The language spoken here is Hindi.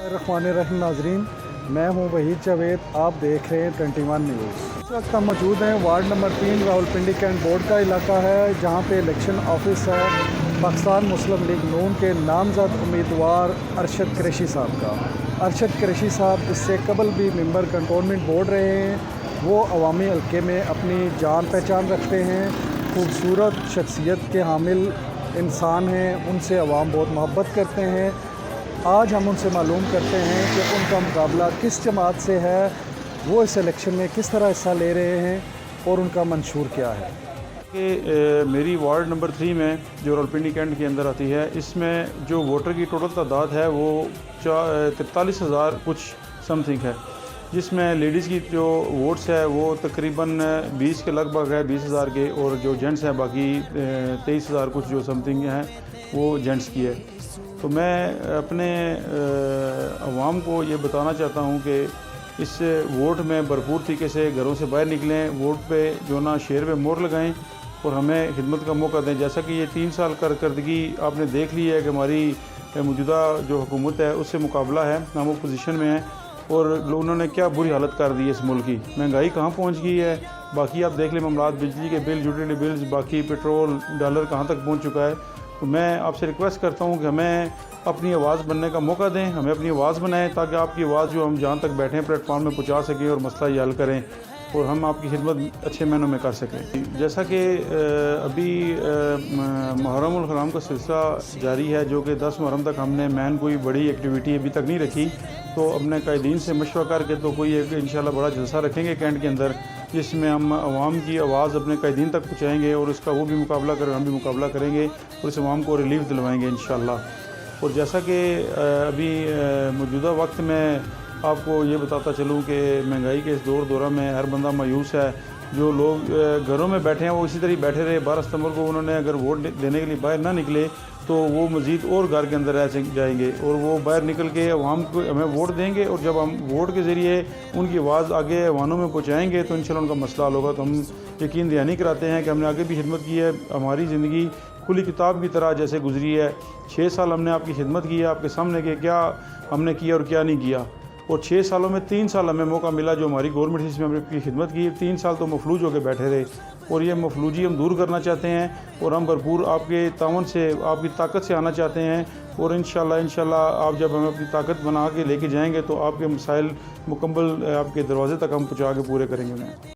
रहमान नाजरीन, मैं हूं वहीद जावेद। आप देख रहे हैं 21 न्यूज़। इस वक्त हम मौजूद हैं ward number 3 Rawalpindi cantt board का इलाका है, जहां पे इलेक्शन ऑफिस है पाकिस्तान मुस्लिम लीग नून के नामजद उम्मीदवार अरशद कुरैशी साहब का। अरशद कुरैशी साहब इससे कबल भी मेंबर कंटोनमेंट बोर्ड रहे हैं। वो अवामी हल्के में अपनी जान पहचान रखते हैं, खूबसूरत शख्सियत के हामिल इंसान हैं, उनसे अवाम बहुत मोहब्बत करते हैं। आज हम उनसे मालूम करते हैं कि उनका मुकाबला किस जमात से है, वो इस इलेक्शन में किस तरह हिस्सा ले रहे हैं और उनका मंशूर क्या है। कि मेरी वार्ड नंबर 3 में जो रावलपिंडी कैंट के अंदर आती है, इसमें जो वोटर की टोटल तादाद है वो 43,000 कुछ समथिंग है, जिसमें लेडीज़ की जो वोट्स है वो तकरीबन 20 के लगभग है, 20,000 के, और जो जेंट्स हैं बाकी 23,000 कुछ जो समथिंग हैं वो जेंट्स की है। तो मैं अपने अवाम को ये बताना चाहता हूँ कि इस वोट में भरपूर तरीके से घरों से बाहर निकलें, वोट पे जो ना शेर पे मोहर लगाएं और हमें खिदमत का मौका दें। जैसा कि ये 3 साल कारकर्दगी आपने देख ली है कि हमारी मौजूदा जो हुकूमत है उससे मुकाबला है, हम अपोजिशन में हैं और उन्होंने क्या बुरी हालत कर दी है इस मुल्क की। महंगाई कहाँ पहुँच गई है, बाकी आप देख लें मामलात, बिजली के बिल, यूटिलिटी बिल्स, बाकी पेट्रोल, डॉलर कहाँ तक पहुँच चुका है। तो मैं आपसे रिक्वेस्ट करता हूँ कि हमें अपनी आवाज़ बनने का मौका दें, हमें अपनी आवाज़ बनाएं ताकि आपकी आवाज़ जो हम जहाँ तक बैठे हैं प्लेटफॉर्म में पहुँचा सकें और मसला हल करें और हम आपकी खिदमत अच्छे मायनों में कर सकें। जैसा कि अभी मुहर्रम उल हराम का सिलसिला जारी है, जो कि 10 मुहर्रम तक हमने मैन कोई बड़ी एक्टिविटी अभी तक नहीं रखी, तो अपने कायदीन से मशवरा करके तो कोई एक इंशाल्लाह बड़ा जलसा रखेंगे कैंट के अंदर, जिसमें हम आवाम की आवाज़ अपने कायदीन तक पहुँचाएँगे और उसका वो भी मुकाबला करें, हम भी मुकाबला करेंगे और इस आवाम को रिलीफ दिलवाएँगे इंशाल्लाह। और जैसा कि अभी मौजूदा वक्त में आपको ये बताता चलूँ कि महंगाई के इस दौरा में हर बंदा मायूस है। जो लोग घरों में बैठे हैं वो इसी तरह बैठे रहे। 12 सितंबर को उन्होंने अगर वोट देने के लिए बाहर ना निकले तो वो मज़ीद और घर के अंदर रह जाएंगे और वो बाहर निकल के अवाम को हमें वोट देंगे और जब हम वोट के ज़रिए उनकी आवाज़ आगे अवानों में पहुँचाएँगे तो इंशाल्लाह उनका मसला हल होगा। तो हम यकीन दहानी कराते हैं कि हमने आगे भी खिदमत की है, हमारी ज़िंदगी खुली किताब की तरह जैसे गुजरी है। 6 साल हमने आपकी खिदमत की है, आपके सामने कि क्या हमने किया और क्या नहीं किया, और 6 सालों में 3 साल हमें मौका मिला जो हमारी गवर्नमेंट थी इसमें हमने आपकी खिदमत की। 3 साल तो मफलूज होकर बैठे रहे और ये मफलूजी हम दूर करना चाहते हैं और हम भरपूर आपके तावन से, आपकी ताकत से आना चाहते हैं और इंशाल्लाह आप जब हमें अपनी ताकत बना के लेके जाएंगे तो आपके मसाइल मुकम्मल आपके दरवाजे तक हम पहुँचा के पूरे करेंगे उन्हें।